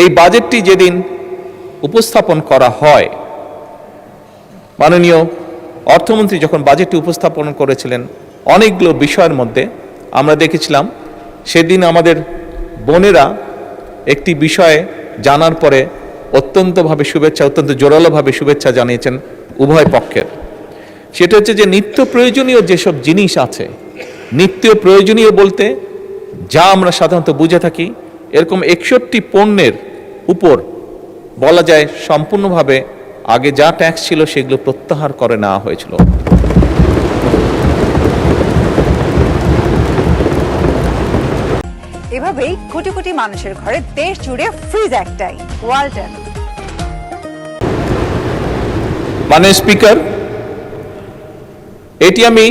এই বাজেটটি যেদিন উপস্থাপন করা হয়, মাননীয় অর্থমন্ত্রী যখন বাজেটটি উপস্থাপন করেছিলেন, অনেকগুলো বিষয়ের মধ্যে আমরা দেখেছিলাম সেদিন আমাদের বোনেরা একটি বিষয়ে জানার পরে অত্যন্তভাবে জোরালোভাবে শুভেচ্ছা জানিয়েছেন উভয় পক্ষের। সেটা হচ্ছে যে নিত্য প্রয়োজনীয় যেসব জিনিস আছে, নিত্য প্রয়োজনীয় বলতে যা আমরা সাধারণত বুঝে থাকি, এরকম 61 পণ্যের উপর বলা যায় সম্পূর্ণভাবে আগে যা ট্যাক্স ছিল সেগুলো প্রত্যাহার করে নেওয়া হয়েছিল। এভাবেই কোটি কোটি মানুষের ঘরে দেশ জুড়ে ফ্রিজ একটাই, ওয়ালটন। মাননীয় স্পিকার, এটি আমি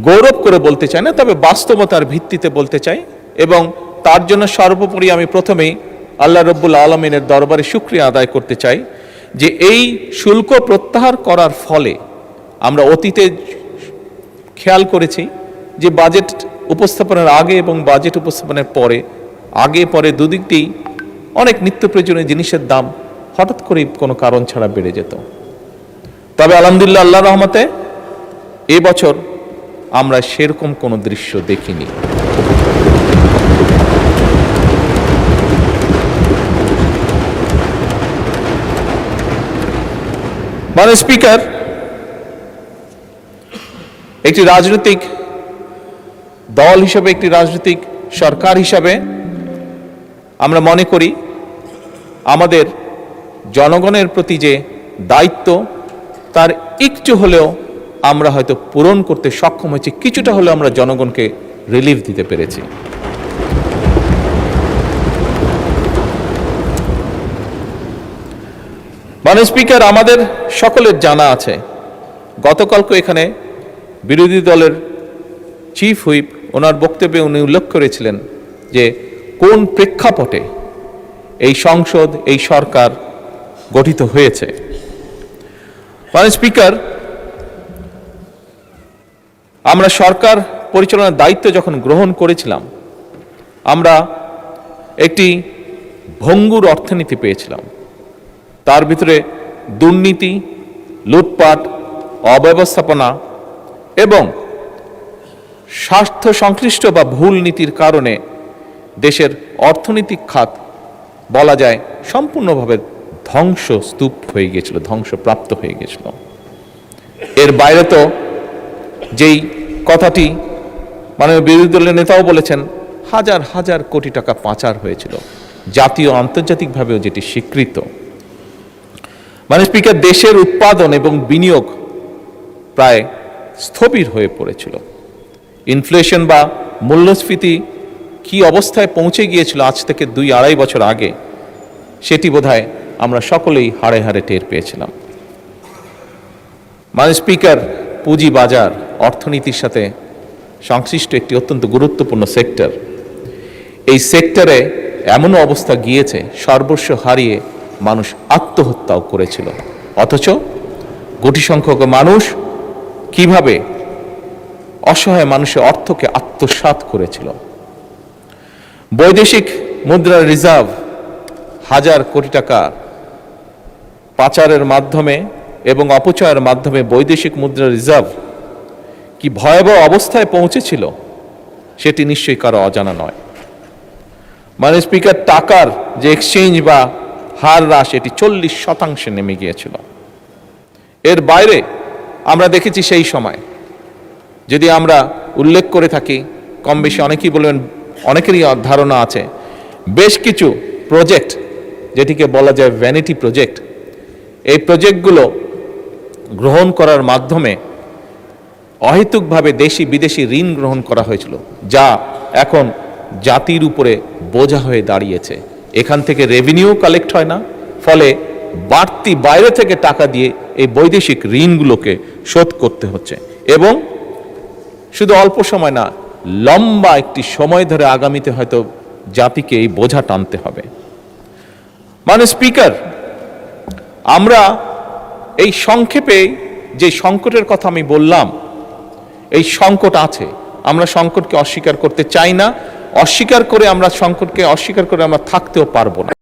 গৌরব করে বলতে চাই না, তবে বাস্তবতার ভিত্তিতে বলতে চাই, এবং তার জন্য সর্বোপরি আমি প্রথমেই আল্লাহ রব্বুল আলমিনের দরবারে শুকরিয়া আদায় করতে চাই যে এই শুল্ক প্রত্যাহার করার ফলে আমরা অতীতে খেয়াল করেছি যে বাজেট উপস্থাপনের আগে এবং বাজেট উপস্থাপনের পরে, আগে পরে দুদিক দিয়েই অনেক নিত্য প্রয়োজনীয় জিনিসের দাম হঠাৎ করে কোনো কারণ ছাড়া বেড়ে যেত। তবে আলহামদুলিল্লাহ, আল্লাহ রহমতে এবছর আমরা সেরকম কোনো দৃশ্য দেখিনি। মাননীয় স্পিকার, একটি রাজনৈতিক দল হিসেবে, একটি রাজনৈতিক সরকার হিসাবে আমরা মনে করি আমাদের জনগণের প্রতি যে দায়িত্ব, তার একটু হলেও আমরা হয়তো পূরণ করতে সক্ষম হয়েছি, কিছুটা হলেও আমরা জনগণকে রিলিফ দিতে পেরেছি। মাননীয় স্পিকার, আমাদের সকলের জানা আছে, গতকালকে এখানে বিরোধী দলের চিফ হুইপ ওনার বক্তব্যে উনি উল্লেখ করেছিলেন যে কোন প্রেক্ষাপটে এই সংসদ, এই সরকার গঠিত হয়েছে। মাননীয় স্পিকার, আমরা সরকার পরিচালনার দায়িত্ব যখন গ্রহণ করেছিলাম, আমরা একটি ভঙ্গুর অর্থনীতি পেয়েছিলাম। তার ভিতরে দুর্নীতি, লুটপাট, অব্যবস্থাপনা এবং স্বার্থ সংশ্লিষ্ট বা ভুল নীতির কারণে দেশের অর্থনৈতিক খাত বলা যায় সম্পূর্ণভাবে ধ্বংসস্তূপ হয়ে গিয়েছিল, ধ্বংসপ্রাপ্ত হয়ে গিয়েছিল। এর বাইরে তো যেই কথাটি মাননীয় বিরোধী দলের নেতাও বলেছেন, হাজার হাজার কোটি টাকা পাচার হয়েছিল, জাতীয় আন্তর্জাতিকভাবেও যেটি স্বীকৃত। মাননীয় স্পিকার, দেশের উৎপাদন এবং বিনিয়োগ প্রায় স্থবির হয়ে পড়েছিল। ইনফ্লেশন বা মূল্যস্ফীতি কি অবস্থায় পৌঁছে গিয়েছিল আজ থেকে 2-2.5 বছর আগে, সেটি বোধহয় আমরা সকলেই হাড়ে হাড়ে টের পেয়েছিলাম। মাননীয় স্পিকার, পুঁজি বাজার অর্থনীতির সাথে সংশ্লিষ্ট একটি অত্যন্ত গুরুত্বপূর্ণ সেক্টর। এই সেক্টরে এমন অবস্থা গিয়েছে, সর্বস্ব হারিয়ে মানুষ আত্মহত্যাও করেছিল, অথচ কোটি সংখ্যক মানুষ কিভাবে অসহায় মানুষের অর্থকে আত্মসাৎ করেছিল। বৈদেশিক মুদ্রার রিজার্ভ হাজার কোটি টাকা পাচারের মাধ্যমে এবং অপচয়ের মাধ্যমে বৈদেশিক মুদ্রার রিজার্ভ কি ভয়াবহ অবস্থায় পৌঁছেছিল সেটি নিশ্চয়ই কারো অজানা নয়। মাননীয় স্পিকার, টাকার যে এক্সচেঞ্জ বা হার হ্রাস, এটি 40% নেমে গিয়েছিল। এর বাইরে আমরা দেখেছি সেই সময়, যদি আমরা উল্লেখ করে থাকি, কম বেশি অনেকেই বলবেন, অনেকেরই ধারণা আছে, বেশ কিছু প্রজেক্ট যেটিকে বলা যায় ভ্যানিটি প্রজেক্ট, এই প্রজেক্টগুলো গ্রহণ করার মাধ্যমে অহেতুকভাবে দেশি বিদেশি ঋণ গ্রহণ করা হয়েছিল, যা এখন জাতির উপরে বোঝা হয়ে দাঁড়িয়েছে। এখান থেকে রেভিনিউ কালেক্ট হয় না, ফলে বাড়তি বাইরে থেকে টাকা দিয়ে এই বৈদেশিক ঋণগুলোকে শোধ করতে হচ্ছে, এবং শুধু অল্প সময় না, লম্বা একটি সময় ধরে আগামীতে হয়তো জাতিকে এই বোঝা টানতে হবে। মাননীয় স্পিকার, আমরা এই সংক্ষেপে যে সংকটের কথা আমি বললাম, এই সংকট আছে, আমরা সংকটকে অস্বীকার করতে চাই না, অস্বীকার করে আমরা সংকটকে অস্বীকার করে আমরা থাকতেও পারবো না।